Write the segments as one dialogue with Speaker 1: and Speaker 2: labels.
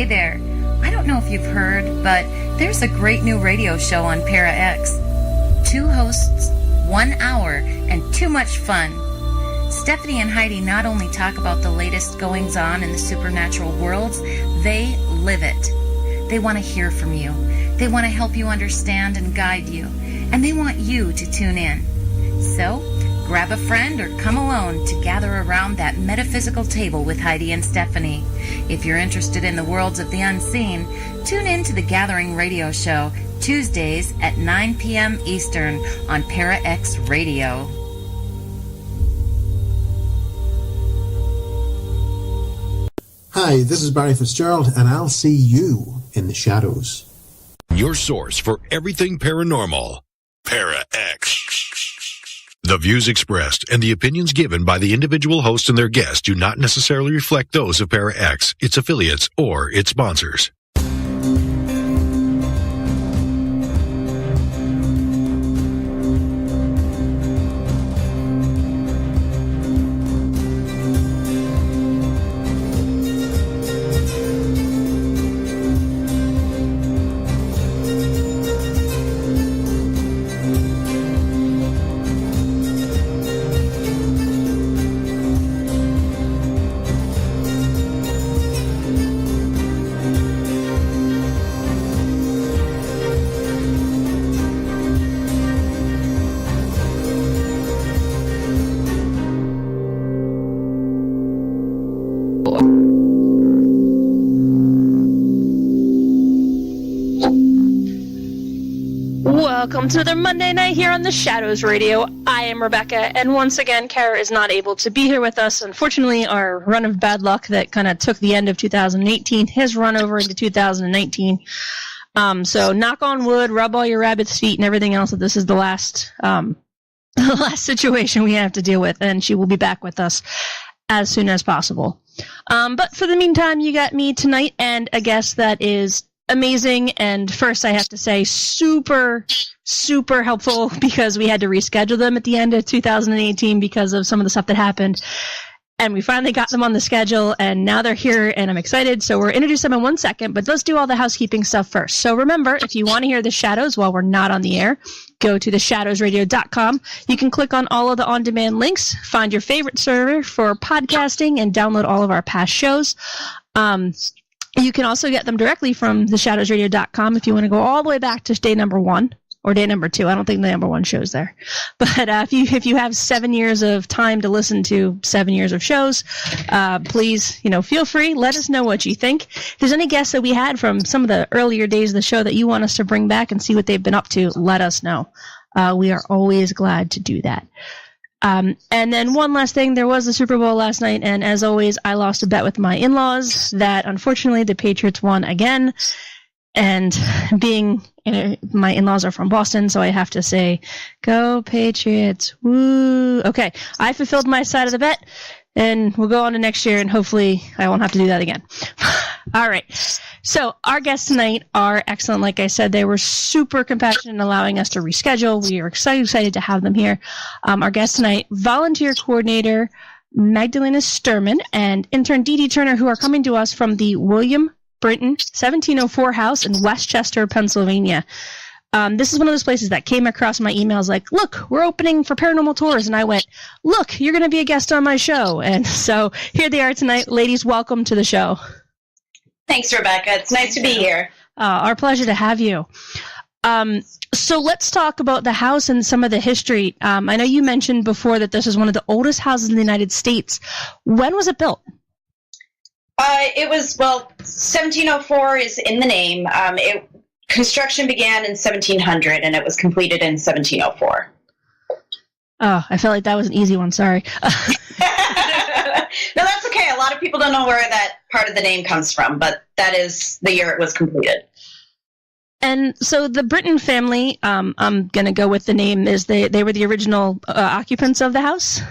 Speaker 1: Hey there. I don't know if you've heard, but there's a great new radio show on Para X. 2 hosts, 1 hour, and too much fun. Stephanie and Heidi not only talk about the latest goings-on in the supernatural worlds, they live it. They want to hear from you. They want to help you understand and guide you. And they want you to tune in. So, grab a friend or come alone to gather around that metaphysical table with Heidi and Stephanie. If you're interested in the worlds of the unseen, tune in to the Gathering Radio Show, Tuesdays at 9 p.m. Eastern on Para X Radio.
Speaker 2: Hi, this is Barry Fitzgerald, and I'll see you in the shadows.
Speaker 3: Your source for everything paranormal. Para X. The views expressed and the opinions given by the individual host and their guests do not necessarily reflect those of Para X, its affiliates, or its sponsors.
Speaker 4: Welcome to another Monday night here on the Shadows Radio. I am Rebecca, and once again, Cara is not able to be here with us. Unfortunately, our run of bad luck that kind of took the end of 2018 has run over into 2019. So knock on wood, rub all your rabbit's feet and everything else that this is the last situation we have to deal with, and she will be back with us as soon as possible. But for the meantime, you got me tonight and a guest that is amazing, and first I have to say super helpful because we had to reschedule them at the end of 2018 because of some of the stuff that happened, and we finally got them on the schedule, and now they're here, and I'm excited. So we'll introduce them in 1 second, but let's do all the housekeeping stuff first. So remember, if you want to hear the Shadows while we're not on the air, go to theshadowsradio.com. You can click on all of the on-demand links, find your favorite server for podcasting, and download all of our past shows. You can also get them directly from theshadowsradio.com if you want to go all the way back to day number 1 or day number 2. I don't think the number 1 show's there. But if you have 7 years of time to listen to 7 years of shows, please, feel free. Let us know what you think. If there's any guests that we had from some of the earlier days of the show that you want us to bring back and see what they've been up to, let us know. We are always glad to do that. And then one last thing, there was the Super Bowl last night, and as always, I lost a bet with my in-laws that unfortunately the Patriots won again, and being, my in-laws are from Boston, so I have to say, go Patriots, woo. Okay, I fulfilled my side of the bet, and we'll go on to next year, and hopefully I won't have to do that again. All right. So our guests tonight are excellent. Like I said, they were super compassionate in allowing us to reschedule. We are excited to have them here. Our guests tonight, volunteer coordinator Magdalena Sturman and intern DeeDee Turner, who are coming to us from the William Brinton 1704 house in Westchester, Pennsylvania. This is one of those places that came across my emails like, look, we're opening for paranormal tours. And I went, look, you're going to be a guest on my show. And so here they are tonight. Ladies, welcome to the show.
Speaker 5: Thanks, Rebecca. It's nice to be here.
Speaker 4: Our pleasure to have you. So let's talk about the house and some of the history. I know you mentioned before that this is one of the oldest houses in the United States. When was it built?
Speaker 5: It was, 1704 is in the name. Construction began in 1700, and it was completed in 1704.
Speaker 4: Oh, I felt like that was an easy one. Sorry.
Speaker 5: No, that's okay. A lot of people don't know where that part of the name comes from, but that is the year it was completed.
Speaker 4: And so the Brinton family, I'm going to go with the name, is they were the original occupants of the house?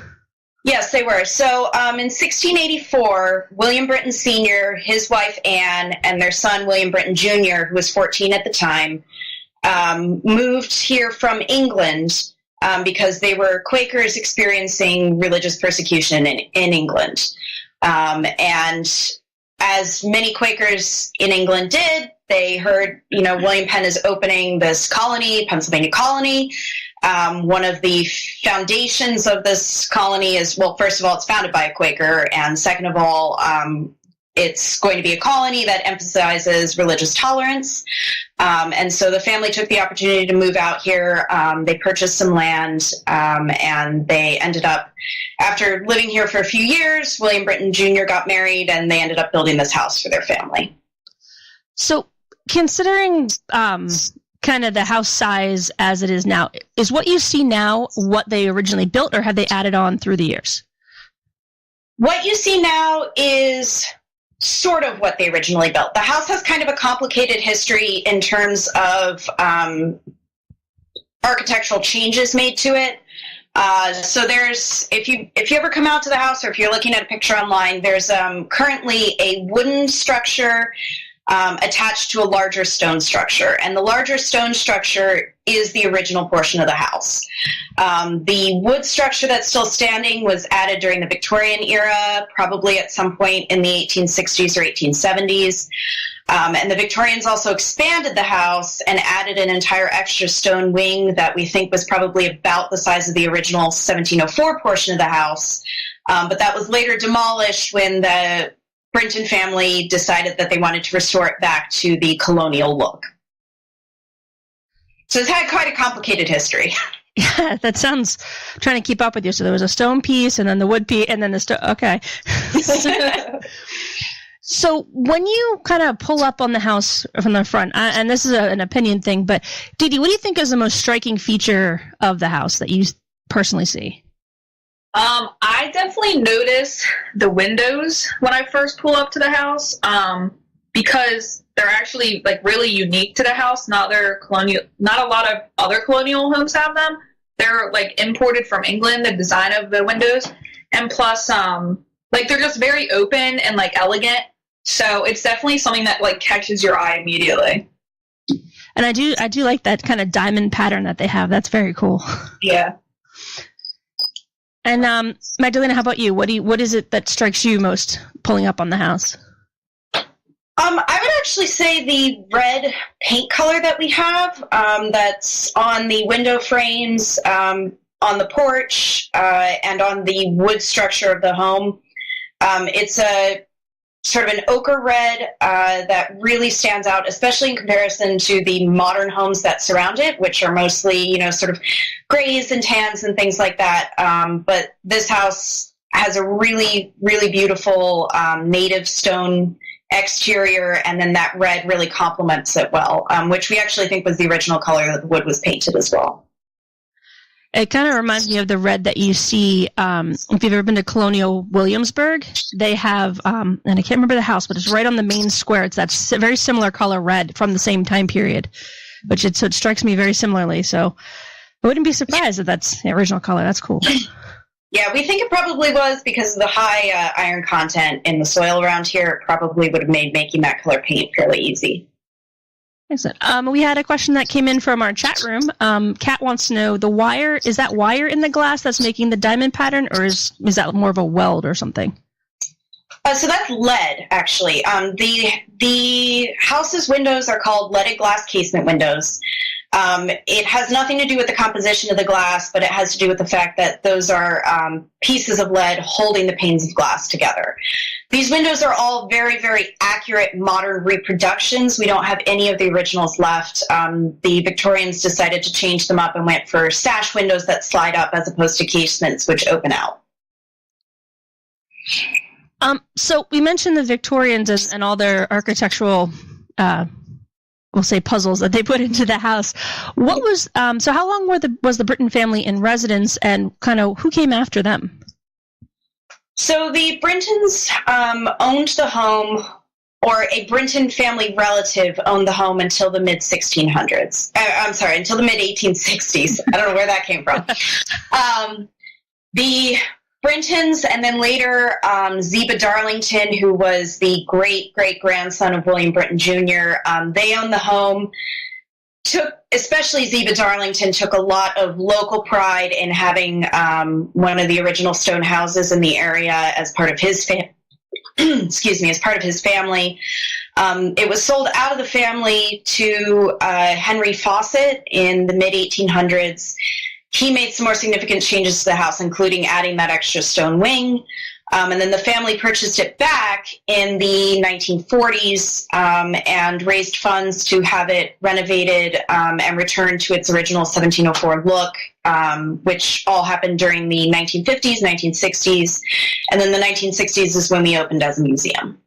Speaker 5: Yes, they were. So in 1684, William Brinton Sr., his wife Anne, and their son William Brinton Jr., who was 14 at the time, moved here from England because they were Quakers experiencing religious persecution in England. And as many Quakers in England did, they heard, William Penn is opening this colony, Pennsylvania colony. One of the foundations of this colony is, well, first of all, it's founded by a Quaker, and second of all, it's going to be a colony that emphasizes religious tolerance. And so the family took the opportunity to move out here. They purchased some land, and they ended up, after living here for a few years, William Brinton Jr. got married, and they ended up building this house for their family.
Speaker 4: So considering kind of the house size as it is now, is what you see now what they originally built, or have they added on through the years?
Speaker 5: What you see now is sort of what they originally built. The house has kind of a complicated history in terms of architectural changes made to it. So there's, if you ever come out to the house, or if you're looking at a picture online, there's currently a wooden structure attached to a larger stone structure. And the larger stone structure is the original portion of the house. The wood structure that's still standing was added during the Victorian era, probably at some point in the 1860s or 1870s. And the Victorians also expanded the house and added an entire extra stone wing that we think was probably about the size of the original 1704 portion of the house. But that was later demolished when the Brinton family decided that they wanted to restore it back to the colonial look. So it's had quite a complicated history.
Speaker 4: Yeah, that sounds, I'm trying to keep up with you. So there was a stone piece, and then the wood piece, and then the stone. Okay. So when you kind of pull up on the house from the front, and this is an opinion thing, but DeeDee, what do you think is the most striking feature of the house that you personally see?
Speaker 6: I definitely notice the windows when I first pull up to the house, because they're actually like really unique to the house. Not a lot of other colonial homes have them. They're like imported from England, the design of the windows, and plus, like they're just very open and like elegant. So it's definitely something that like catches your eye immediately.
Speaker 4: And I do like that kind of diamond pattern that they have. That's very cool.
Speaker 6: Yeah.
Speaker 4: And Magdalena, how about you? What is it that strikes you most pulling up on the house?
Speaker 5: I would actually say the red paint color that we have, that's on the window frames, on the porch, and on the wood structure of the home. It's a sort of an ochre red that really stands out, especially in comparison to the modern homes that surround it, which are mostly, sort of grays and tans and things like that. But this house has a really, really beautiful native stone exterior, and then that red really complements it well, which we actually think was the original color that the wood was painted as well.
Speaker 4: It kind of reminds me of the red that you see, if you've ever been to Colonial Williamsburg, they have, and I can't remember the house, but it's right on the main square. It's that very similar color red from the same time period, so it strikes me very similarly. So I wouldn't be surprised if that's the original color. That's cool.
Speaker 5: Yeah, we think it probably was because of the high iron content in the soil around here. It probably would have made making that color paint fairly easy.
Speaker 4: Excellent. We had a question that came in from our chat room. Kat wants to know, the wire, is that wire in the glass that's making the diamond pattern, or is that more of a weld or something?
Speaker 5: So that's lead, actually. The house's windows are called leaded glass casement windows. It has nothing to do with the composition of the glass, but it has to do with the fact that those are pieces of lead holding the panes of glass together. These windows are all very, very accurate modern reproductions. We don't have any of the originals left. The Victorians decided to change them up and went for sash windows that slide up as opposed to casements which open out.
Speaker 4: So we mentioned the Victorians and all their architectural we'll say puzzles that they put into the house. What was so how long was the Brinton family in residence, and kind of who came after them?
Speaker 5: So the Brintons owned the home, or a Brinton family relative owned the home until the mid-1600s. Until the mid-1860s. I don't know where that came from. The Brintons, and then later Ziba Darlington, who was the great-great-grandson of William Brinton Jr., they owned the home. Especially Ziba Darlington took a lot of local pride in having one of the original stone houses in the area as part of his excuse me, as part of his family. It was sold out of the family to Henry Fawcett in the mid-1800s. He made some more significant changes to the house, including adding that extra stone wing. And then the family purchased it back in the 1940s and raised funds to have it renovated and returned to its original 1704 look, which all happened during the 1950s, 1960s. And then the 1960s is when we opened as a museum.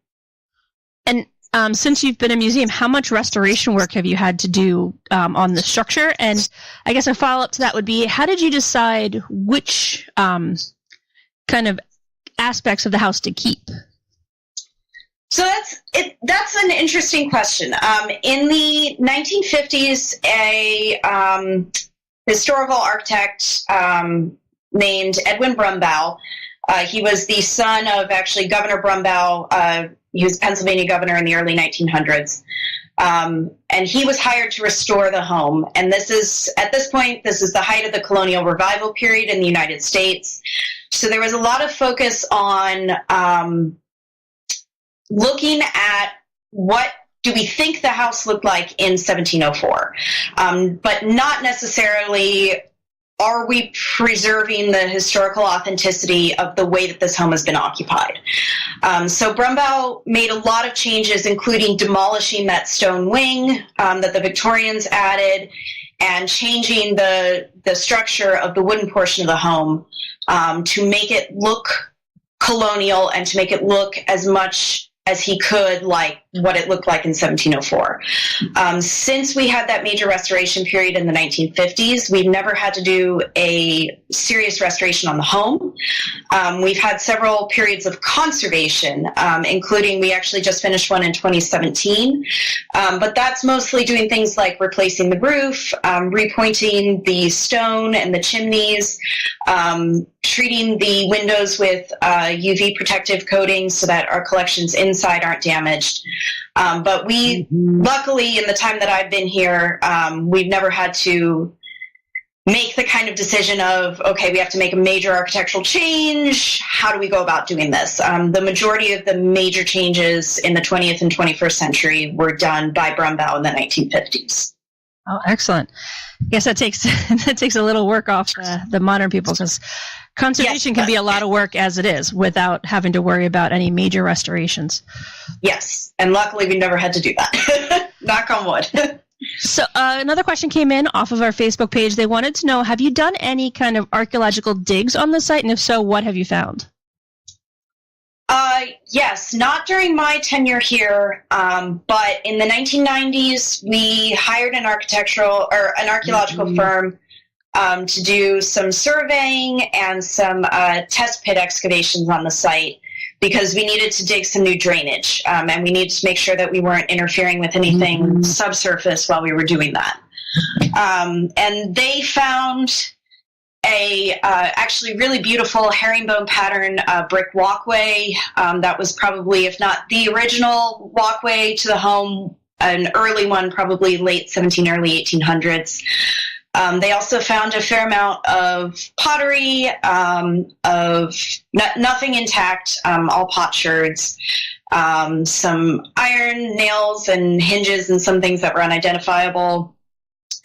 Speaker 4: And since you've been a museum, how much restoration work have you had to do on the structure? And I guess a follow-up to that would be, how did you decide which kind of aspects of the house to keep?
Speaker 5: So that's an interesting question. In the 1950s, a historical architect named Edwin Brumbaugh, he was the son of actually Governor Brumbaugh. He was Pennsylvania governor in the early 1900s. And he was hired to restore the home. And this is the height of the colonial revival period in the United States. So there was a lot of focus on looking at what do we think the house looked like in 1704, but not necessarily are we preserving the historical authenticity of the way that this home has been occupied. So Brumbaugh made a lot of changes, including demolishing that stone wing that the Victorians added, and changing the structure of the wooden portion of the home to make it look colonial and to make it look as much as he could like what it looked like in 1704. Since we had that major restoration period in the 1950s, we've never had to do a serious restoration on the home. We've had several periods of conservation, including we actually just finished one in 2017. But that's mostly doing things like replacing the roof, repointing the stone and the chimneys, treating the windows with UV protective coating so that our collections inside aren't damaged. But we, luckily, in the time that I've been here, we've never had to make the kind of decision of, okay, we have to make a major architectural change. How do we go about doing this? The majority of the major changes in the 20th and 21st century were done by Brumbaugh in the 1950s.
Speaker 4: Oh, excellent. I guess that takes a little work off the modern people, because conservation can be a lot of work as it is without having to worry about any major restorations.
Speaker 5: Yes, and luckily we never had to do that. Knock on wood.
Speaker 4: So another question came in off of our Facebook page. They wanted to know, have you done any kind of archaeological digs on the site? And if so, what have you found?
Speaker 5: Yes, not during my tenure here, but in the 1990s, we hired an archaeological firm to do some surveying and some test pit excavations on the site, because we needed to dig some new drainage, and we needed to make sure that we weren't interfering with anything subsurface while we were doing that. And they found a actually really beautiful herringbone pattern brick walkway that was probably, if not the original walkway to the home, an early one, probably late 1700s, early 1800s. They also found a fair amount of pottery, of nothing intact, all potsherds, some iron nails and hinges and some things that were unidentifiable,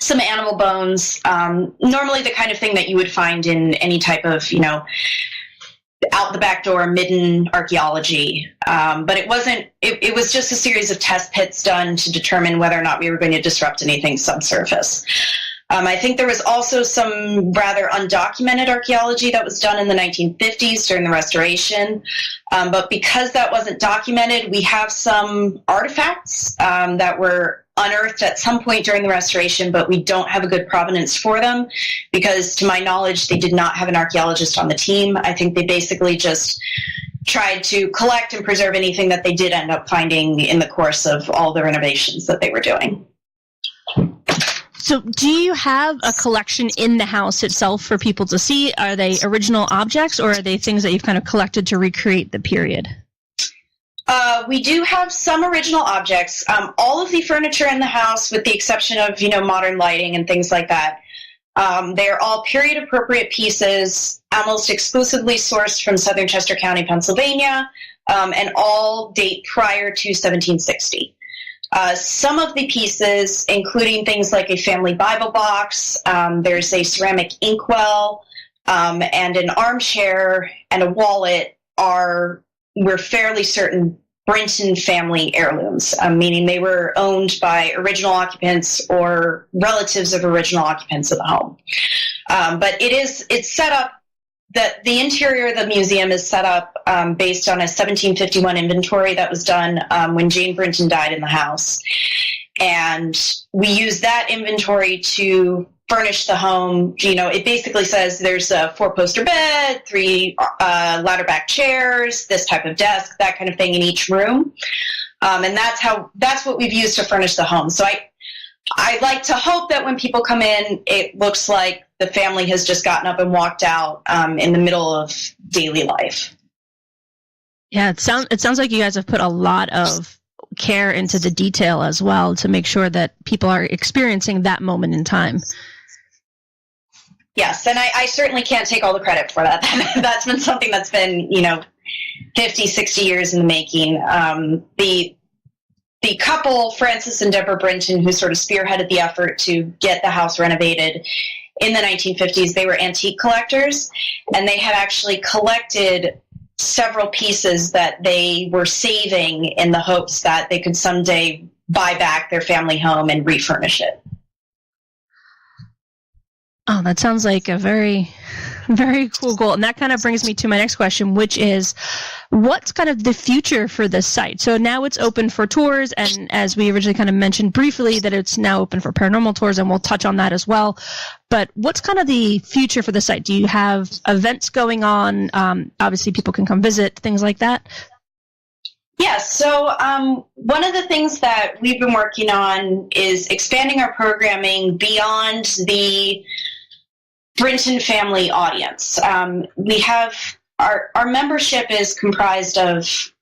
Speaker 5: some animal bones, normally the kind of thing that you would find in any type of, out the back door midden archaeology. But it wasn't, it was just a series of test pits done to determine whether or not we were going to disrupt anything subsurface. I think there was also some rather undocumented archaeology that was done in the 1950s during the restoration. But because that wasn't documented, we have some artifacts that were unearthed at some point during the restoration, but we don't have a good provenance for them because, to my knowledge, they did not have an archaeologist on the team. I think they basically just tried to collect and preserve anything that they did end up finding in the course of all the renovations that they were doing.
Speaker 4: So do you have a collection in the house itself for people to see? Are they original objects, or are they things that you've kind of collected to recreate the period?
Speaker 5: We do have some original objects. All of the furniture in the house, with the exception of, modern lighting and things like that, they're all period-appropriate pieces, almost exclusively sourced from southern Chester County, Pennsylvania. and all date prior to 1760. Some of the pieces, including things like a family Bible box, there's a ceramic inkwell, and an armchair and a wallet we're fairly certain Brinton family heirlooms, meaning they were owned by original occupants or relatives of original occupants of the home. But it's set up, the interior of the museum is set up based on a 1751 inventory that was done when Jane Brinton died in the house. And we use that inventory to furnish the home. It basically says there's a 4-poster bed, 3 ladder back chairs, this type of desk, that kind of thing in each room. And that's what we've used to furnish the home. So I like to hope that when people come in, it looks like the family has just gotten up and walked out in the middle of daily life.
Speaker 4: Yeah, it sounds like you guys have put a lot of care into the detail as well to make sure that people are experiencing that moment in time.
Speaker 5: Yes, and I certainly can't take all the credit for that. That's been something that's been, 50, 60 years in the making. The couple, Francis and Deborah Brinton, who sort of spearheaded the effort to get the house renovated in the 1950s, they were antique collectors, and they had actually collected several pieces that they were saving in the hopes that they could someday buy back their family home and refurnish it.
Speaker 4: Oh, that sounds like a very, very cool goal. And that kind of brings me to my next question, which is what's kind of the future for this site? So now it's open for tours, and as we originally kind of mentioned briefly, that it's now open for paranormal tours, and we'll touch on that as well. But what's kind of the future for the site? Do you have events going on? Obviously, people can come visit, things like that.
Speaker 5: Yes. So one of the things that we've been working on is expanding our programming beyond the Brinton family audience. We have our membership is comprised of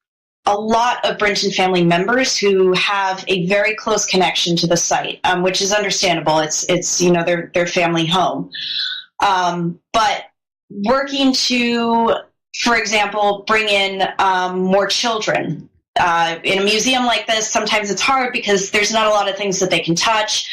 Speaker 5: a lot of Brinton family members who have a very close connection to the site, which is understandable. It's their family home. But working to, for example, bring in more children. In a museum like this, sometimes it's hard because there's not a lot of things that they can touch.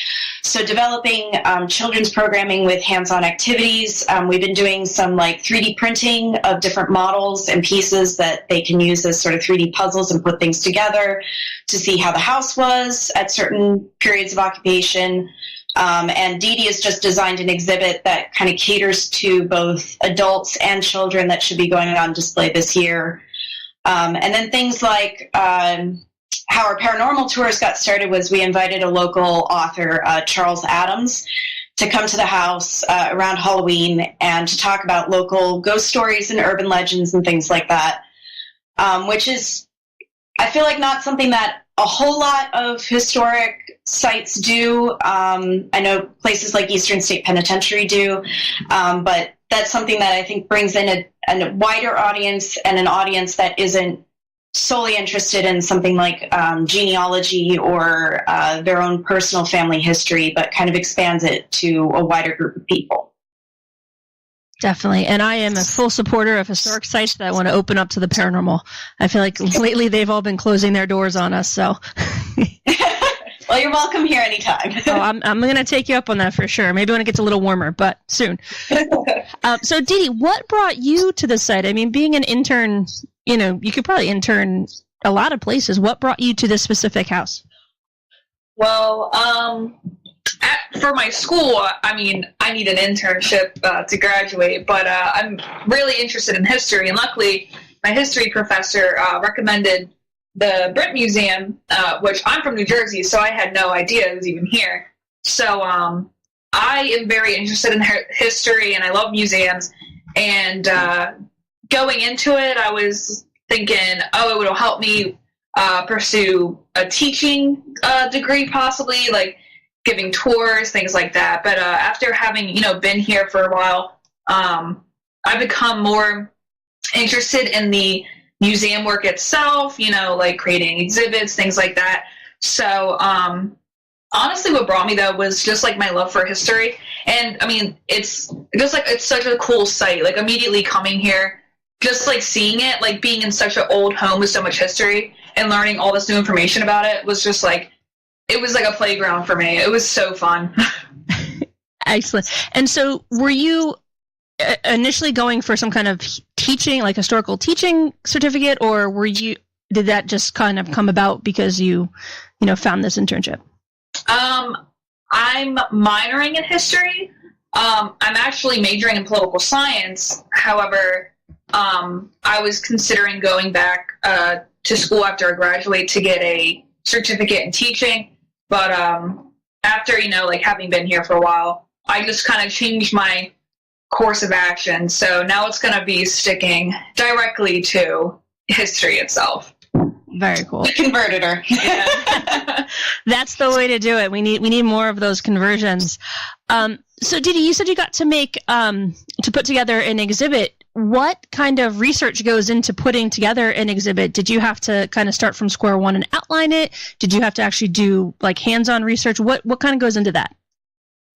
Speaker 5: So developing children's programming with hands-on activities. We've been doing some 3D printing of different models and pieces that they can use as sort of 3D puzzles and put things together to see how the house was at certain periods of occupation. And DeeDee has just designed an exhibit that kind of caters to both adults and children that should be going on display this year. And then things like how our paranormal tours got started was we invited a local author, Charles Adams, to come to the house around Halloween and to talk about local ghost stories and urban legends and things like that, which is, I feel like, not something that a whole lot of historic sites do. I know places like Eastern State Penitentiary do, but that's something that I think brings in a wider audience and an audience that isn't solely interested in something like genealogy or their own personal family history, but kind of expands it to a wider group of people.
Speaker 4: Definitely. And I am a full supporter of historic sites that want to open up to the paranormal. I feel like lately they've all been closing their doors on us, so...
Speaker 5: Well, you're welcome here anytime.
Speaker 4: I'm going to take you up on that for sure. Maybe when it gets a little warmer, but soon. So, DeeDee, what brought you to the site? I mean, being an intern, you could probably intern a lot of places. What brought you to this specific house?
Speaker 6: Well, for my school, I need an internship to graduate, but I'm really interested in history, and luckily my history professor recommended the Brinton Museum, which I'm from New Jersey, so I had no idea it was even here. So I am very interested in history, and I love museums. And going into it, I was thinking, it would help me pursue a teaching degree, possibly, like giving tours, things like that. But after having, been here for a while, I've become more interested in the museum work itself, like creating exhibits, things like that. So honestly, what brought me though was just like my love for history. And I mean, it's just like, it's such a cool site. Like immediately coming here, just like seeing it, like being in such an old home with so much history and learning all this new information about it was just like, it was like a playground for me. It was so fun.
Speaker 4: Excellent. And so were you initially going for some kind of teaching, like historical teaching certificate, or did that just kind of come about because you found this internship?
Speaker 6: I'm minoring in history. I'm actually majoring in political science. However, I was considering going back to school after I graduate to get a certificate in teaching. But after, like having been here for a while, I just kind of changed my course of action. So now it's going to be sticking directly to history itself.
Speaker 4: Very cool.
Speaker 5: We converted her.
Speaker 6: Yeah.
Speaker 4: That's the way to do it. We need more of those conversions. So DeeDee, you said you got to make to put together an exhibit. What kind of research goes into putting together an exhibit? Did you have to kind of start from square one and outline it? Did you have to actually do like hands-on research? What kind of goes into that?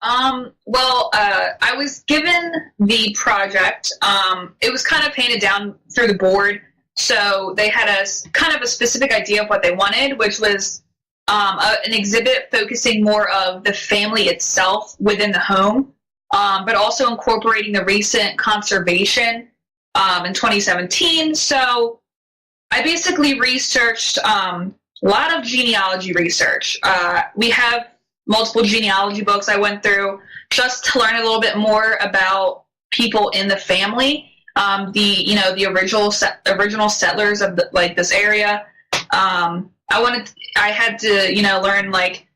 Speaker 6: Well, I was given the project. It was kind of painted down through the board. So they had kind of a specific idea of what they wanted, which was an exhibit focusing more of the family itself within the home, but also incorporating the recent conservation in 2017. So I basically researched a lot of genealogy research. We have multiple genealogy books I went through just to learn a little bit more about people in the family. The original settlers of this area. I had to learn like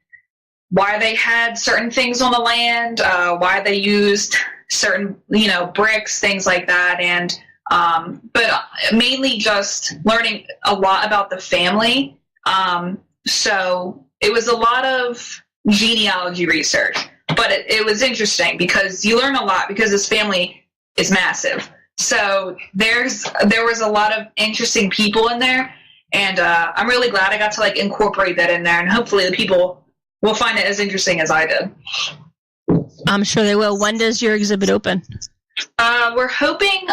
Speaker 6: why they had certain things on the land, why they used certain bricks, things like that, and but mainly just learning a lot about the family. So it was a lot of genealogy research, but it was interesting because you learn a lot because this family is massive. So there was a lot of interesting people in there, and I'm really glad I got to like incorporate that in there, and hopefully the people will find it as interesting as I did.
Speaker 4: I'm sure they will. When does your exhibit open?
Speaker 6: We're hoping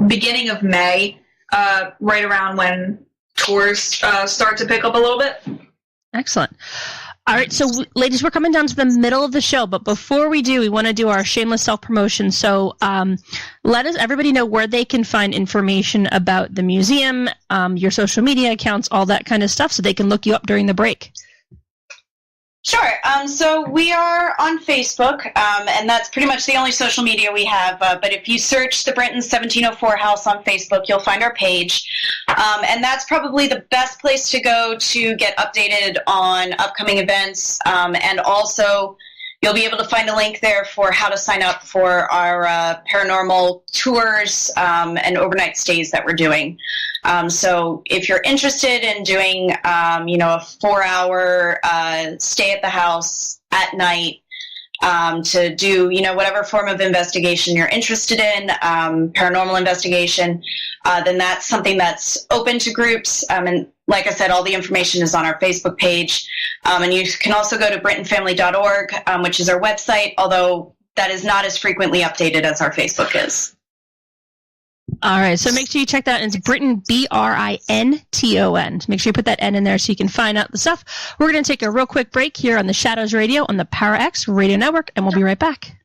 Speaker 6: beginning of May, right around when tours start to pick up a little bit.
Speaker 4: Excellent. All right, so ladies, we're coming down to the middle of the show, but before we do, we want to do our shameless self-promotion. So let everybody know where they can find information about the museum, your social media accounts, all that kind of stuff, so they can look you up during the break.
Speaker 5: Sure. So we are on Facebook, and that's pretty much the only social media we have. But if you search the Brinton 1704 House on Facebook, you'll find our page. And that's probably the best place to go to get updated on upcoming events. And also, you'll be able to find a link there for how to sign up for our paranormal tours and overnight stays that we're doing. So if you're interested in doing, a 4-hour stay at the house at night to do, whatever form of investigation you're interested in, paranormal investigation, then that's something that's open to groups. And like I said, all the information is on our Facebook page. And you can also go to brintonfamily.org, which is our website, although that is not as frequently updated as our Facebook is.
Speaker 4: All right, so make sure you check that. It's Brinton, Brinton. Make sure you put that N in there so you can find out the stuff. We're going to take a real quick break here on the Shadows Radio on the Power X Radio Network, and we'll be right back.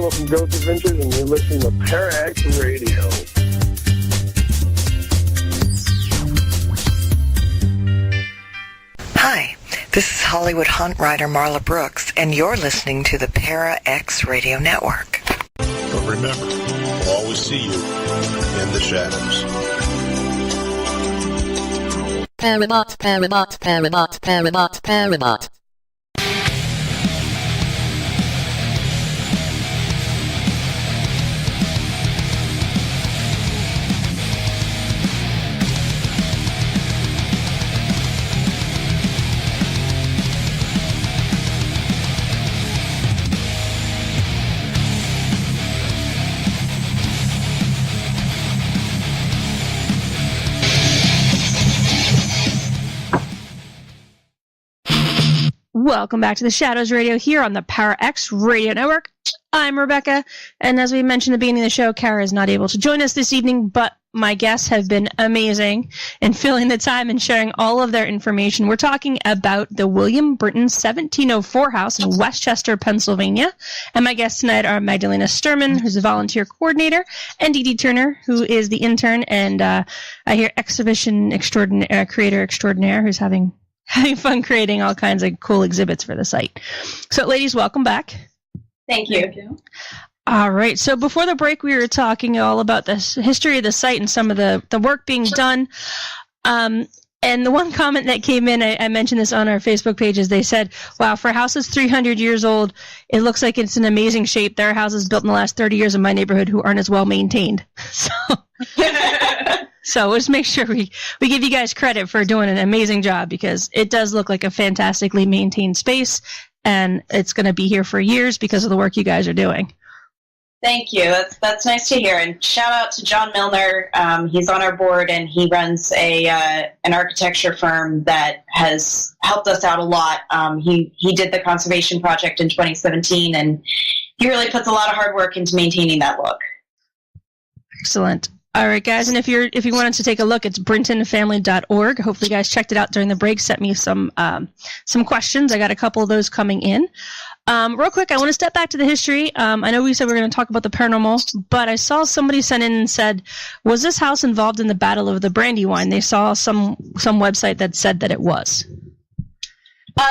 Speaker 7: From Ghost Adventures, and you're listening to Para X Radio.
Speaker 8: This is Hollywood Hunt writer Marla Brooks, and you're listening to the Para X Radio Network.
Speaker 3: But remember, we'll always see you in the shadows.
Speaker 9: Paramount, Paramount, Paramount, Paramount, Paramount.
Speaker 4: Welcome back to the Shadows Radio here on the Para X Radio Network. I'm Rebecca, and as we mentioned at the beginning of the show, Cara is not able to join us this evening, but my guests have been amazing in filling the time and sharing all of their information. We're talking about the William Brinton 1704 house in Westchester, Pennsylvania, and my guests tonight are Magdalena Sturman, who's a volunteer coordinator, and DeeDee Turner, who is the intern, and I hear exhibition extraordinaire, creator extraordinaire, who's having fun creating all kinds of cool exhibits for the site. So, ladies, welcome back.
Speaker 5: Thank you.
Speaker 4: All right. So before the break, we were talking all about the history of the site and some of the work being done. And the one comment that came in, I mentioned this on our Facebook pages, they said, wow, for a house that's 300 years old, it looks like it's in amazing shape. There are houses built in the last 30 years in my neighborhood who aren't as well maintained. So let's make sure we give you guys credit for doing an amazing job, because it does look like a fantastically maintained space, and it's going to be here for years because of the work you guys are doing.
Speaker 5: Thank you. That's nice to hear. And shout out to John Milner. He's on our board, and he runs an architecture firm that has helped us out a lot. He did the conservation project in 2017, and he really puts a lot of hard work into maintaining that look.
Speaker 4: Excellent. All right, guys, and if you wanted to take a look, it's brintonfamily.org. Hopefully you guys checked it out during the break, sent me some questions. I got a couple of those coming in. Real quick, I want to step back to the history. I know we said we were going to talk about the paranormal, but I saw somebody sent in and said, was this house involved in the Battle of the Brandywine? They saw some website that said that it was.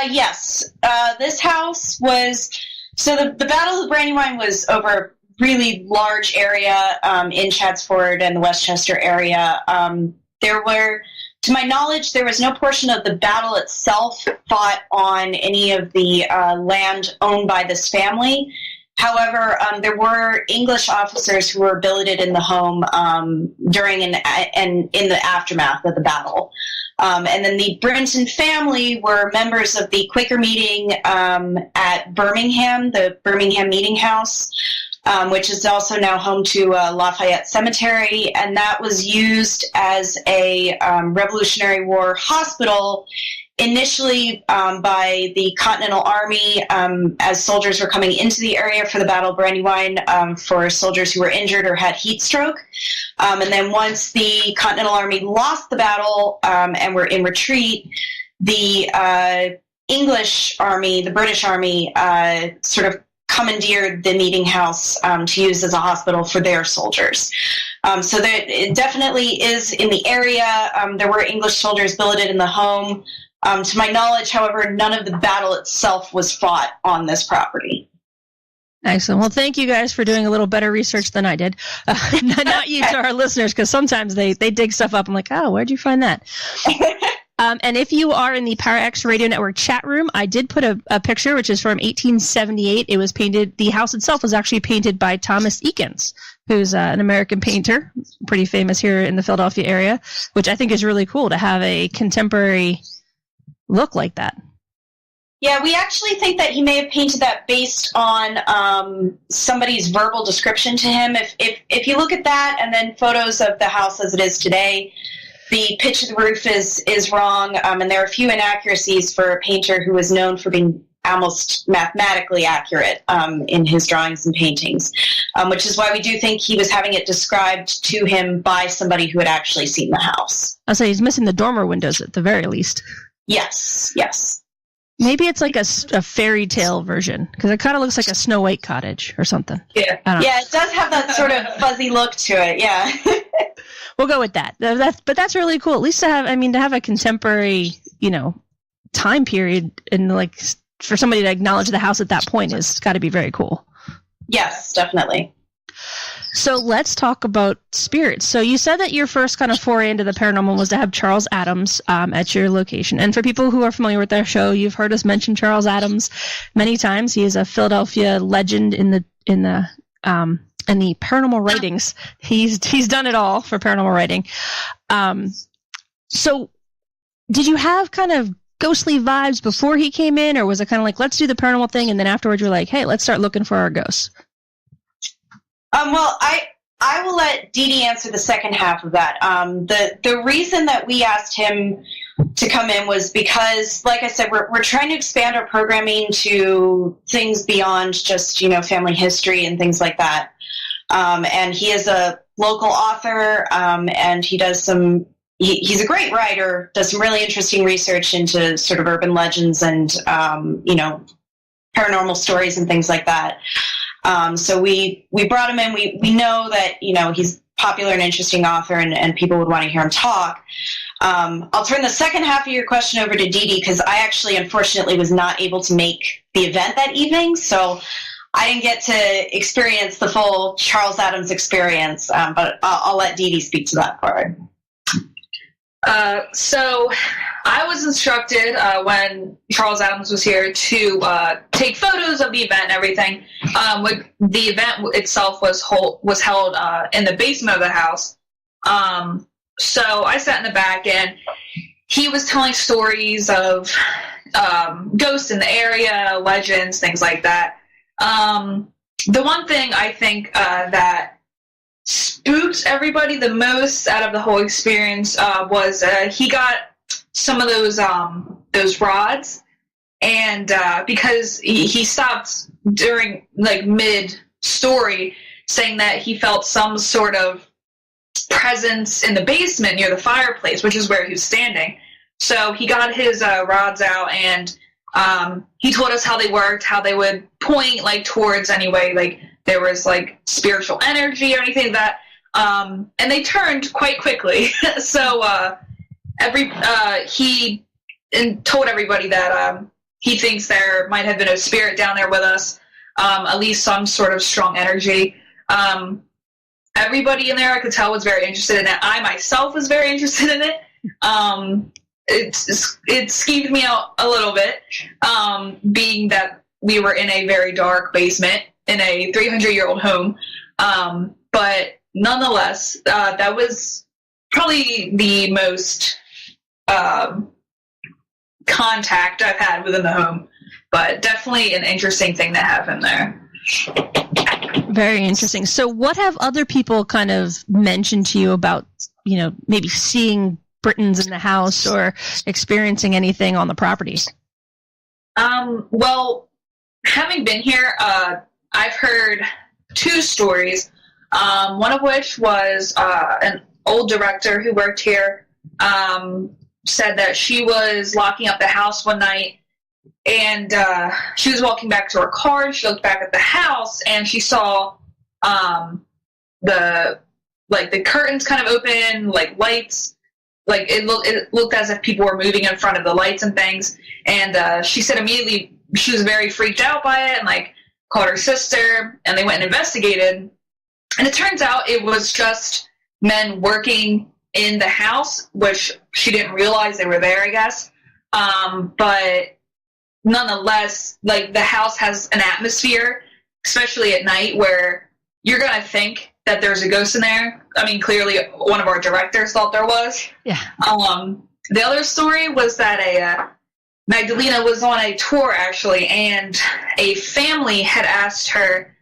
Speaker 5: Yes. This house was... So the Battle of the Brandywine was over really large area in Chadsford and the Westchester area. There were, to my knowledge, there was no portion of the battle itself fought on any of the land owned by this family. However, there were English officers who were billeted in the home during and in the aftermath of the battle. And then the Brinton family were members of the Quaker meeting at Birmingham, the Birmingham Meeting House, which is also now home to Lafayette Cemetery, and that was used as a Revolutionary War hospital initially by the Continental Army as soldiers were coming into the area for the Battle of Brandywine for soldiers who were injured or had heat stroke. And then once the Continental Army lost the battle and were in retreat, the English Army, the British Army, sort of commandeered the meeting house to use as a hospital for their soldiers. So there, it definitely is in the area. There were English soldiers billeted in the home. To my knowledge, however, none of the battle itself was fought on this property.
Speaker 4: Excellent. Well, thank you guys for doing a little better research than I did. Not you, to our listeners, because sometimes they dig stuff up. I'm like, oh, where'd you find that? And if you are in the Para X Radio Network chat room, I did put a picture, which is from 1878. It was painted, the house itself was actually painted by Thomas Eakins, who's an American painter, pretty famous here in the Philadelphia area, which I think is really cool to have a contemporary look like that.
Speaker 5: Yeah, we actually think that he may have painted that based on somebody's verbal description to him. If you look at that and then photos of the house as it is today, the pitch of the roof is wrong, and there are a few inaccuracies for a painter who is known for being almost mathematically accurate in his drawings and paintings, which is why we do think he was having it described to him by somebody who had actually seen the house.
Speaker 4: I'll say he's missing the dormer windows at the very least.
Speaker 5: Yes.
Speaker 4: Maybe it's like a fairy tale version, because it kind of looks like a Snow White cottage or something.
Speaker 5: Yeah, it does have that sort of fuzzy look to it, yeah.
Speaker 4: We'll go with that. But that's really cool. At least to have a contemporary, time period, and like for somebody to acknowledge the house at that point is got to be very cool.
Speaker 5: Yes, definitely.
Speaker 4: So let's talk about spirits. So you said that your first kind of foray into the paranormal was to have Charles Adams at your location. And for people who are familiar with our show, you've heard us mention Charles Adams many times. He is a Philadelphia legend in the paranormal writings. He's done it all for paranormal writing. So did you have kind of ghostly vibes before he came in, or was it kind of like, let's do the paranormal thing, and then afterwards you're like, hey, let's start looking for our ghosts?
Speaker 5: Well, I will let DeeDee answer the second half of that. The reason that we asked him to come in was because, like I said, we're trying to expand our programming to things beyond just, family history and things like that. And he is a local author, and he does he's a great writer, does some really interesting research into sort of urban legends and, paranormal stories and things like that. So we brought him in. We know that, he's popular and interesting author, and people would want to hear him talk. I'll turn the second half of your question over to DeeDee, because I actually, unfortunately, was not able to make the event that evening. So I didn't get to experience the full Charles Adams experience, but I'll let DeeDee speak to that part.
Speaker 6: So I was instructed when Charles Adams was here to take photos of the event and everything. The event itself was held in the basement of the house. So I sat in the back, and he was telling stories of ghosts in the area, legends, things like that. The one thing I think that spooked everybody the most out of the whole experience was he got some of those rods, and because he stopped during mid-story, saying that he felt some sort of presence in the basement near the fireplace, which is where he was standing. So he got his rods out, and he told us how they worked, how they would point towards there was spiritual energy or anything like that, and they turned quite quickly. So he told everybody that he thinks there might have been a spirit down there with us, at least some sort of strong energy. Everybody in there, I could tell, was very interested in it. I myself was very interested in it. It skeeved me out a little bit, being that we were in a very dark basement in a 300-year-old home. But nonetheless, that was probably the most contact I've had within the home. But definitely an interesting thing to have in there.
Speaker 4: Very interesting. So what have other people kind of mentioned to you about, maybe seeing Britons in the house or experiencing anything on the property?
Speaker 6: Well, having been here, I've heard two stories, one of which was an old director who worked here said that she was locking up the house one night, and she was walking back to her car, and she looked back at the house, and she saw the curtains kind of open, lights. It looked as if people were moving in front of the lights and things. And she said immediately she was very freaked out by it, and called her sister, and they went and investigated. And it turns out it was just men working in the house, which she didn't realize they were there, I guess. But nonetheless, the house has an atmosphere, especially at night, where you're going to think that there's a ghost in there. I mean, clearly one of our directors thought there was.
Speaker 4: Yeah.
Speaker 6: The other story was that Magdalena was on a tour, actually, and a family had asked her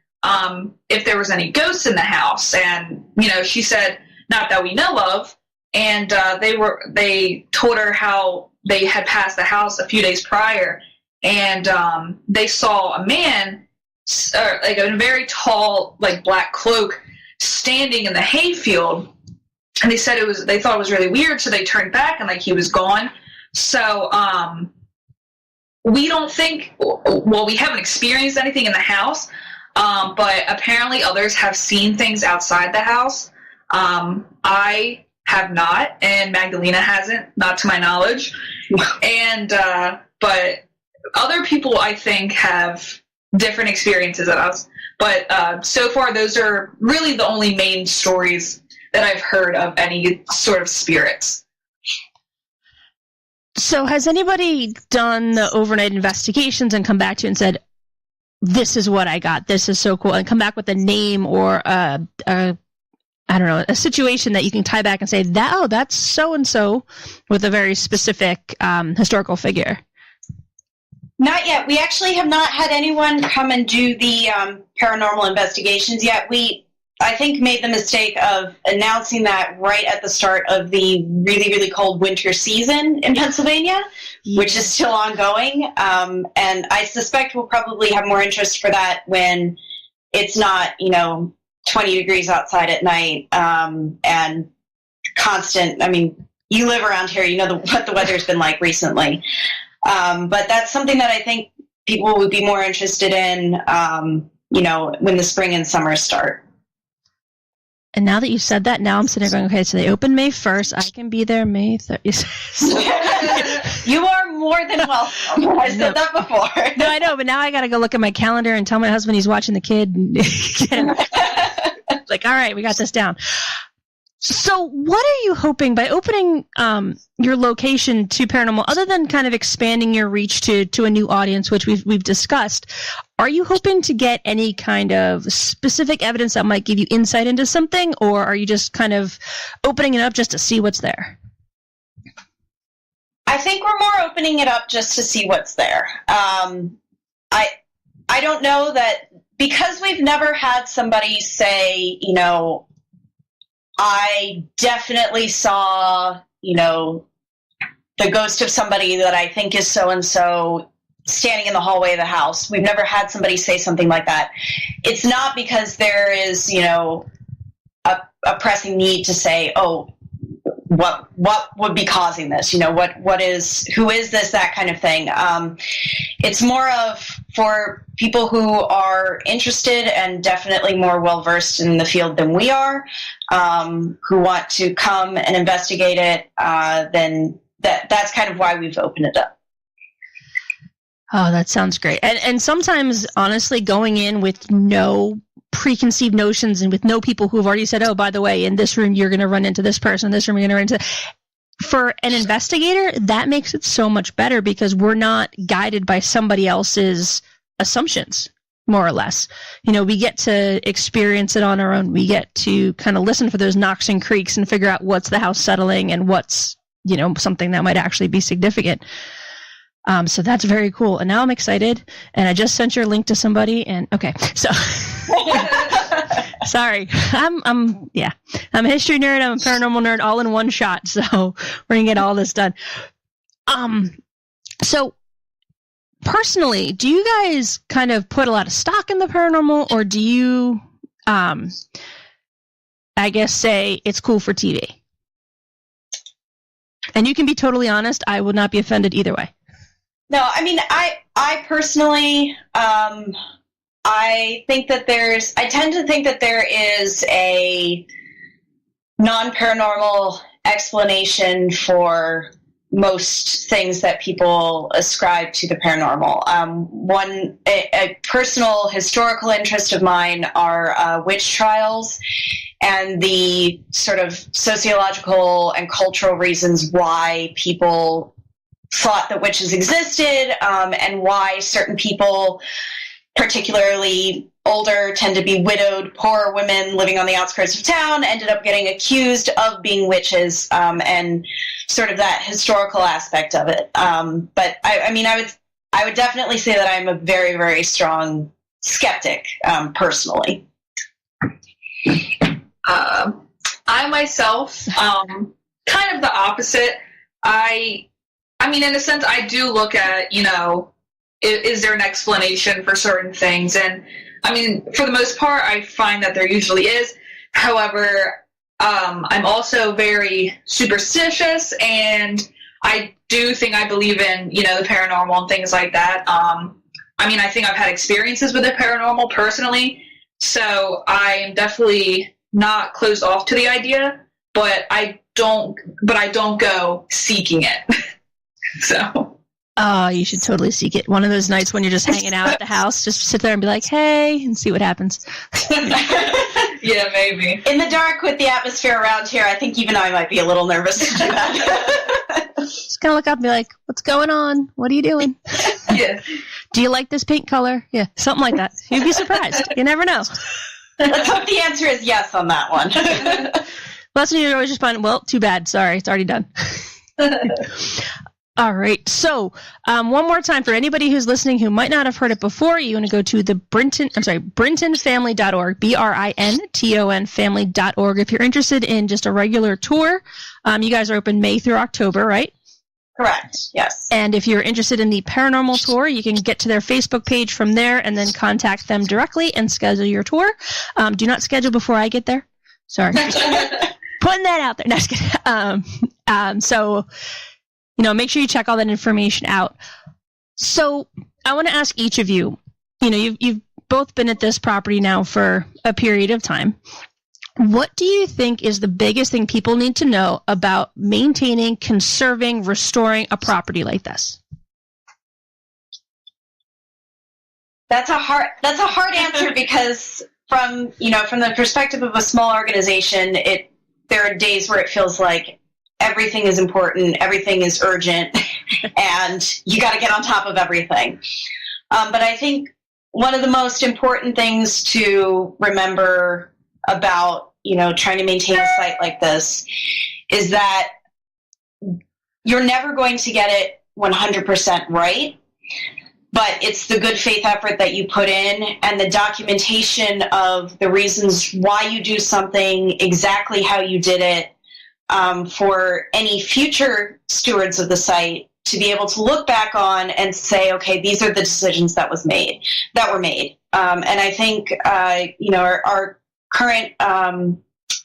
Speaker 6: if there was any ghosts in the house. And, she said, not that we know of. And they told her how they had passed the house a few days prior, and they saw a man, in a very tall, black cloak, standing in the hayfield. And they said they thought it was really weird, so they turned back, and he was gone. So we don't think, we haven't experienced anything in the house, but apparently others have seen things outside the house. I have not, and Magdalena hasn't, not to my knowledge. And, but other people, I think, have different experiences than us. But so far, those are really the only main stories that I've heard of any sort of spirits.
Speaker 4: So has anybody done the overnight investigations and come back to you and said, this is what I got, this is so cool, and come back with a name or I don't know, a situation that you can tie back and say, that's so-and-so with a very specific historical figure?
Speaker 5: Not yet. We actually have not had anyone come and do the paranormal investigations yet. We, I think, made the mistake of announcing that right at the start of the really, really cold winter season in Pennsylvania, which is still ongoing. And I suspect we'll probably have more interest for that when it's not, 20 degrees outside at night and constant. I mean, you live around here, you know what the weather's been like recently. But that's something that I think people would be more interested in, when the spring and summer start.
Speaker 4: And now that you said that, now I'm sitting there going, okay, so they open May 1st. I can be there May 30th.
Speaker 5: You are more than welcome. I said that before.
Speaker 4: No, I know, but now I got to go look at my calendar and tell my husband he's watching the kid. Like, all right, we got this down. So what are you hoping by opening your location to paranormal, other than kind of expanding your reach to a new audience, which we've discussed? Are you hoping to get any kind of specific evidence that might give you insight into something, or are you just kind of opening it up just to see what's there?
Speaker 5: I think we're more opening it up just to see what's there. I don't know that, because we've never had somebody say, I definitely saw, the ghost of somebody that I think is so-and-so standing in the hallway of the house. We've never had somebody say something like that. It's not because there is, a pressing need to say, oh, what would be causing this? Who is this, that kind of thing. It's more of for people who are interested and definitely more well-versed in the field than we are, who want to come and investigate it, then that's kind of why we've opened it up.
Speaker 4: Oh, that sounds great. And sometimes, honestly, going in with no preconceived notions and with no people who have already said, oh, by the way, in this room, you're going to run into this person, in this room, you're going to run into... For an investigator, that makes it so much better because we're not guided by somebody else's assumptions, more or less. We get to experience it on our own. We get to kind of listen for those knocks and creaks and figure out what's the house settling and what's, something that might actually be significant. So that's very cool. And now I'm excited. And I just sent your link to somebody. And okay, so sorry, I'm a history nerd. I'm a paranormal nerd, all in one shot. So we're gonna get all this done. So personally, do you guys kind of put a lot of stock in the paranormal, or do you, I guess, say it's cool for TV? And you can be totally honest. I would not be offended either way.
Speaker 5: No, I mean, I personally, I tend to think that there is a non-paranormal explanation for most things that people ascribe to the paranormal. A personal historical interest of mine are witch trials and the sort of sociological and cultural reasons why people thought that witches existed, and why certain people, particularly older, tend to be widowed, poor women living on the outskirts of town, ended up getting accused of being witches, and sort of that historical aspect of it. But I would definitely say that I'm a very, very strong skeptic, personally.
Speaker 6: I myself, kind of the opposite. I mean, in a sense, I do look at, is there an explanation for certain things? And, I mean, for the most part, I find that there usually is. However, I'm also very superstitious, and I do think I believe in, the paranormal and things like that. I think I've had experiences with the paranormal personally, so I am definitely not closed off to the idea, but I don't go seeking it. So.
Speaker 4: Oh, you should totally seek it. One of those nights when you're just hanging out at the house, just sit there and be like, hey, and see what happens.
Speaker 6: Yeah, maybe.
Speaker 5: In the dark with the atmosphere around here, I think even I might be a little nervous to do that.
Speaker 4: Just kind of look up and be like, what's going on? What are you doing?
Speaker 6: Yeah.
Speaker 4: Do you like this pink color? Yeah, something like that. You'd be surprised. You never know.
Speaker 5: Let's hope the answer is yes on that one.
Speaker 4: That's when you always just find, well, too bad. Sorry, it's already done. All right. So, one more time for anybody who's listening who might not have heard it before, you want to go to the Brintonfamily.org, Brinton family.org. If you're interested in just a regular tour, you guys are open May through October, right?
Speaker 5: Correct. Yes.
Speaker 4: And if you're interested in the paranormal tour, you can get to their Facebook page from there and then contact them directly and schedule your tour. Do not schedule before I get there. Sorry. Putting that out there. No, just kidding. So, make sure you check all that information out. So I want to ask each of you, you've both been at this property now for a period of time. What do you think is the biggest thing people need to know about maintaining, conserving, restoring a property like this?
Speaker 5: That's a hard answer because from the perspective of a small organization, there are days where it feels like everything is important, everything is urgent, and you got to get on top of everything. But I think one of the most important things to remember about, trying to maintain a site like this is that you're never going to get it 100% right, but it's the good faith effort that you put in and the documentation of the reasons why you do something, exactly how you did it, for any future stewards of the site to be able to look back on and say, okay, these are the decisions that were made. And I think, our current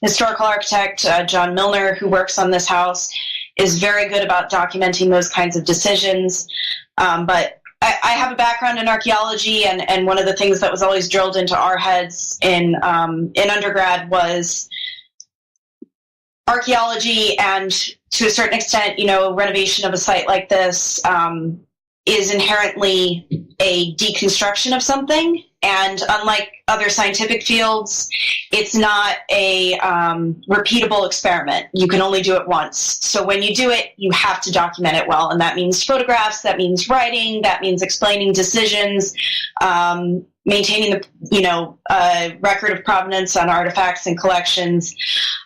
Speaker 5: historical architect, John Milner, who works on this house, is very good about documenting those kinds of decisions. But I have a background in archaeology, and one of the things that was always drilled into our heads in undergrad was archaeology, and to a certain extent, renovation of a site like this is inherently a deconstruction of something. And unlike other scientific fields, it's not a repeatable experiment. You can only do it once. So when you do it, you have to document it well. And that means photographs, that means writing, that means explaining decisions, maintaining the record of provenance on artifacts and collections,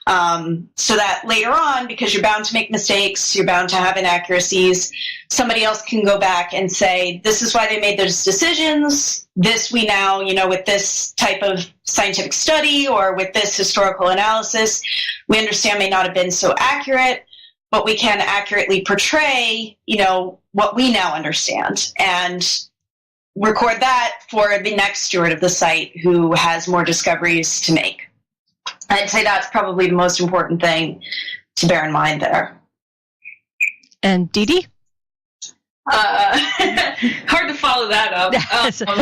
Speaker 5: so that later on, because you're bound to make mistakes, you're bound to have inaccuracies, somebody else can go back and say, this is why they made those decisions. This we now, with this type of scientific study or with this historical analysis, we understand may not have been so accurate, but we can accurately portray, what we now understand. And record that for the next steward of the site who has more discoveries to make. I'd say that's probably the most important thing to bear in mind there.
Speaker 4: And DeeDee?
Speaker 6: Hard to follow that up.
Speaker 5: Sorry.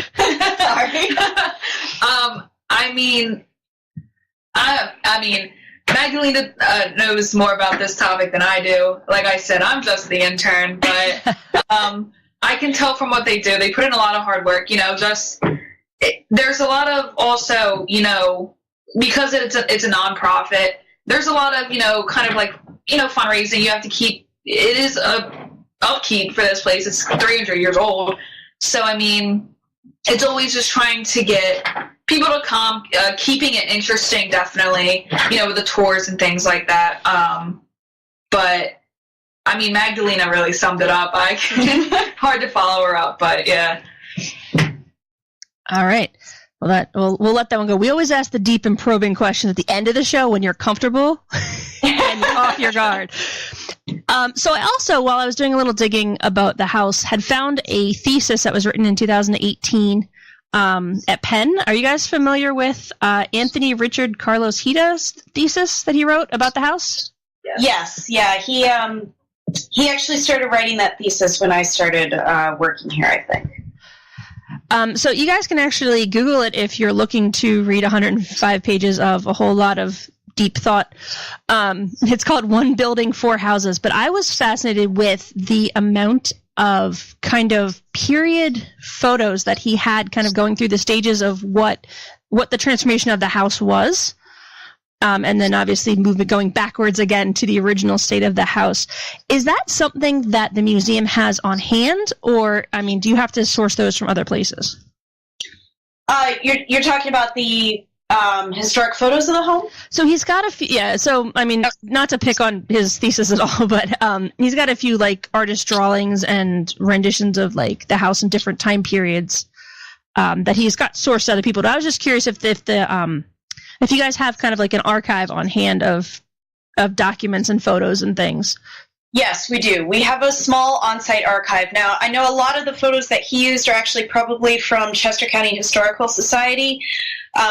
Speaker 6: I mean, Magdalena knows more about this topic than I do. Like I said, I'm just the intern, but I can tell from what they do. They put in a lot of hard work. There's a lot of also, because it's a nonprofit. There's a lot of kind of like fundraising. You have to keep. It is a upkeep for this place. It's 300 years old. So I mean, it's always just trying to get people to come, keeping it interesting, definitely. With the tours and things like that. But I mean, Magdalena really summed it up. Hard to follow her up, but yeah.
Speaker 4: All right. Well, we'll let that one go. We always ask the deep and probing questions at the end of the show when you're comfortable and you're off your guard. So I also, while I was doing a little digging about the house, had found a thesis that was written in 2018 at Penn. Are you guys familiar with Anthony Richard Carlos Hita's thesis that he wrote about the house?
Speaker 5: Yes. Yeah. He actually started writing that thesis when I started working here, I think.
Speaker 4: So you guys can actually Google it if you're looking to read 105 pages of a whole lot of deep thought. It's called One Building, Four Houses, but I was fascinated with the amount of kind of period photos that he had kind of going through the stages of what the transformation of the house was. And then obviously going backwards again to the original state of the house. Is that something that the museum has on hand, or, I mean, do you have to source those from other places?
Speaker 5: You're talking about the historic photos of the home?
Speaker 4: So he's got a few, yeah, so, I mean, not to pick on his thesis at all, but he's got a few, like, artist drawings and renditions of, like, the house in different time periods that he's got sourced to other people. But I was just curious if you guys have kind of like an archive on hand of documents and photos and things.
Speaker 5: Yes, we do. We have a small on-site archive. Now, I know a lot of the photos that he used are actually probably from Chester County Historical Society.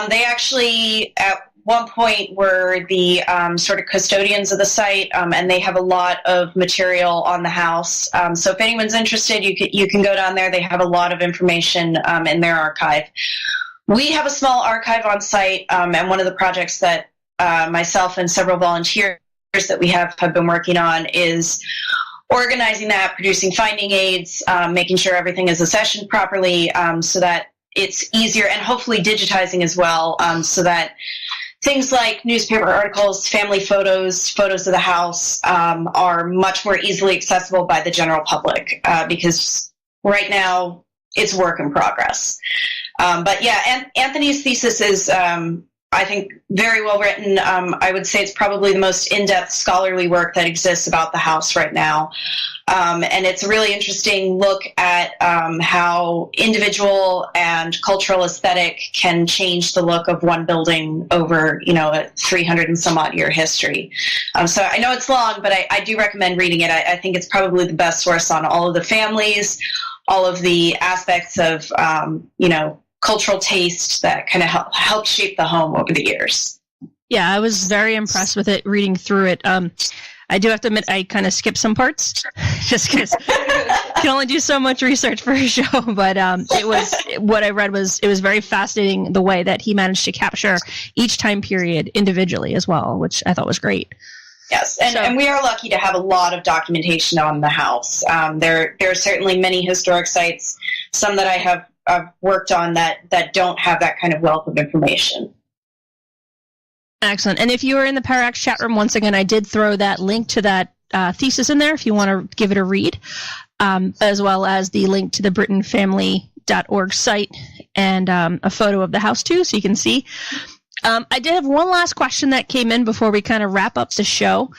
Speaker 5: They actually, at one point, were the sort of custodians of the site, and they have a lot of material on the house. So if anyone's interested, you can go down there. They have a lot of information in their archive. We have a small archive on site, and one of the projects that myself and several volunteers that we have been working on is organizing that, producing finding aids, making sure everything is accessioned properly so that it's easier, and hopefully digitizing as well, so that things like newspaper articles, family photos of the house are much more easily accessible by the general public, because right now it's work in progress. But yeah, Anthony's thesis is, I think, very well written. I would say it's probably the most in-depth scholarly work that exists about the house right now. And it's a really interesting look at how individual and cultural aesthetic can change the look of one building over, a 300 and some odd year history. So I know it's long, but I do recommend reading it. I think it's probably the best source on all of the families, all of the aspects of, cultural taste that kind of helped shape the home over the years.
Speaker 4: Yeah, I was very impressed with it, reading through it. I do have to admit, I kind of skipped some parts, just because you can only do so much research for a show. But what I read was very fascinating, the way that he managed to capture each time period individually as well, which I thought was great.
Speaker 5: Yes, and we are lucky to have a lot of documentation on the house. There are certainly many historic sites, some that I have worked on that don't have that kind of wealth of information.
Speaker 4: Excellent. And if you were in the Parax chat room, once again, I did throw that link to that thesis in there if you want to give it a read, as well as the link to the BrintonFamily.org site and a photo of the house too, so you can see. I did have one last question that came in before we kind of wrap up the show.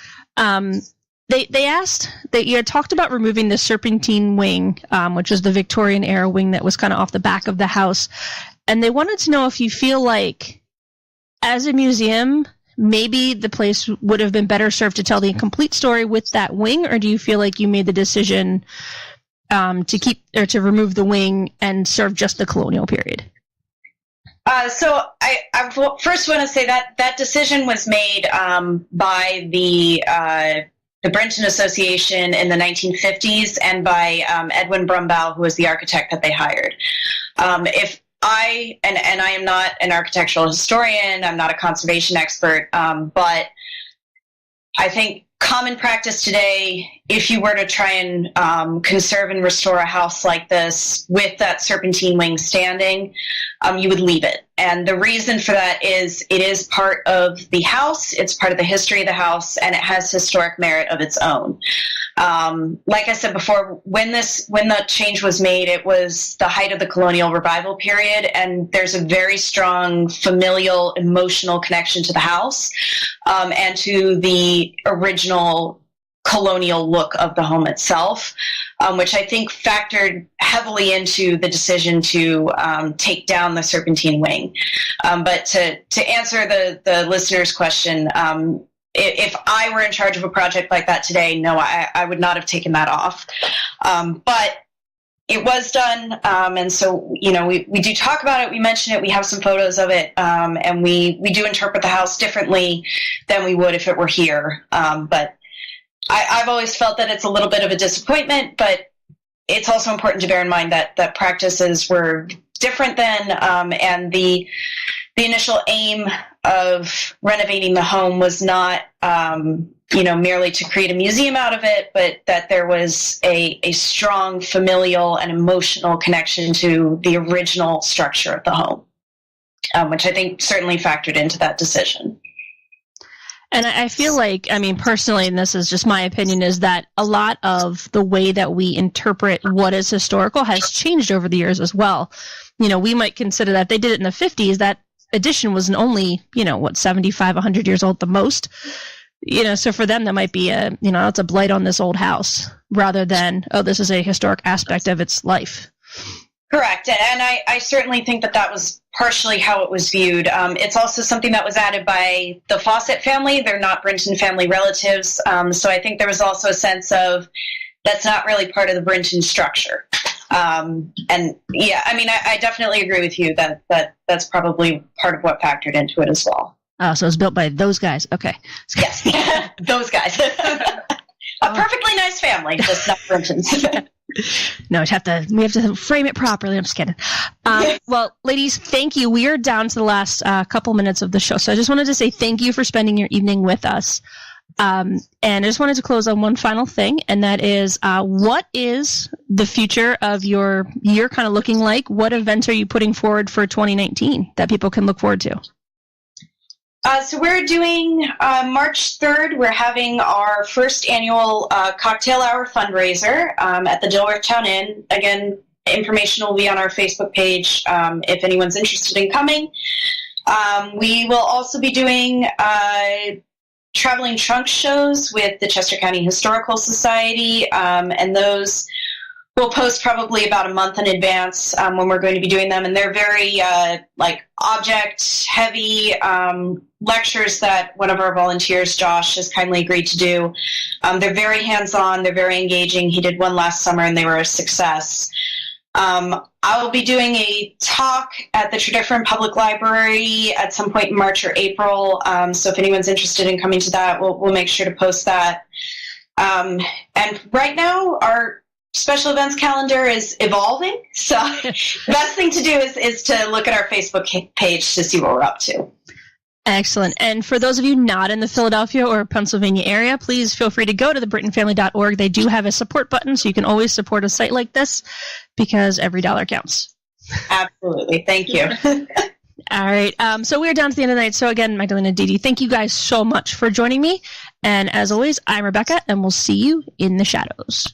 Speaker 4: They asked that you had talked about removing the serpentine wing, which was the Victorian era wing that was kind of off the back of the house. And they wanted to know if you feel like, as a museum, maybe the place would have been better served to tell the complete story with that wing, or do you feel like you made the decision to remove the wing and serve just the colonial period?
Speaker 5: So I first want to say that decision was made by the Brinton Association in the 1950s and by Edwin Brumbaugh, who was the architect that they hired. If I am not an architectural historian, I'm not a conservation expert, but I think common practice today, if you were to try and conserve and restore a house like this with that serpentine wing standing, you would leave it. And the reason for that is it is part of the house, it's part of the history of the house, and it has historic merit of its own. Like I said before, when the change was made, it was the height of the colonial revival period, and there's a very strong familial, emotional connection to the house and to the original colonial look of the home itself, which I think factored heavily into the decision to take down the serpentine wing. But to answer the listener's question, if I were in charge of a project like that today, no, I would not have taken that off. But it was done, and so, we do talk about it, we mention it, we have some photos of it, and we do interpret the house differently than we would if it were here. But I've always felt that it's a little bit of a disappointment, but it's also important to bear in mind that practices were different then, and the the initial aim of renovating the home was not, merely to create a museum out of it, but that there was a strong familial and emotional connection to the original structure of the home, which I think certainly factored into that decision.
Speaker 4: And I feel like, I mean, personally, and this is just my opinion, is that a lot of the way that we interpret what is historical has changed over the years as well. We might consider that they did it in the 50s. That addition was only, 75, 100 years old the most. So for them, that might be it's a blight on this old house rather than, oh, this is a historic aspect of its life.
Speaker 5: Correct. And I certainly think that was partially how it was viewed. It's also something that was added by the Fawcett family. They're not Brinton family relatives. So I think there was also a sense of that's not really part of the Brinton structure. I definitely agree with you that that's probably part of what factored into it as well.
Speaker 4: Oh, so it was built by those guys. Okay.
Speaker 5: Yes, those guys. A perfectly nice family, just not Brinton's.
Speaker 4: No, we have to frame it properly. I'm just kidding. Well, ladies, thank you. We are down to the last couple minutes of the show. So I just wanted to say thank you for spending your evening with us. And I just wanted to close on one final thing, and that is, what is the future of your year kind of looking like? What events are you putting forward for 2019 that people can look forward to?
Speaker 5: So we're doing March 3rd. We're having our first annual cocktail hour fundraiser at the Dilworthtown Inn. Again, information will be on our Facebook page if anyone's interested in coming. We will also be doing traveling trunk shows with the Chester County Historical Society, and those we'll post probably about a month in advance when we're going to be doing them. And they're very object heavy lectures that one of our volunteers, Josh, has kindly agreed to do. They're very hands-on. They're very engaging. He did one last summer and they were a success. I will be doing a talk at the Tredyffrin Public Library at some point in March or April. So if anyone's interested in coming to that, we'll make sure to post that. And right now, our special events calendar is evolving. So the best thing to do is to look at our Facebook page to see what we're up to.
Speaker 4: Excellent. And for those of you not in the Philadelphia or Pennsylvania area, please feel free to go to the BrintonFamily.org. They do have a support button, so you can always support a site like this because every dollar counts.
Speaker 5: Absolutely. Thank you.
Speaker 4: All right. So we're down to the end of the night. So again, Magdalena and DeeDee, thank you guys so much for joining me. And as always, I'm Rebecca, and we'll see you in the shadows.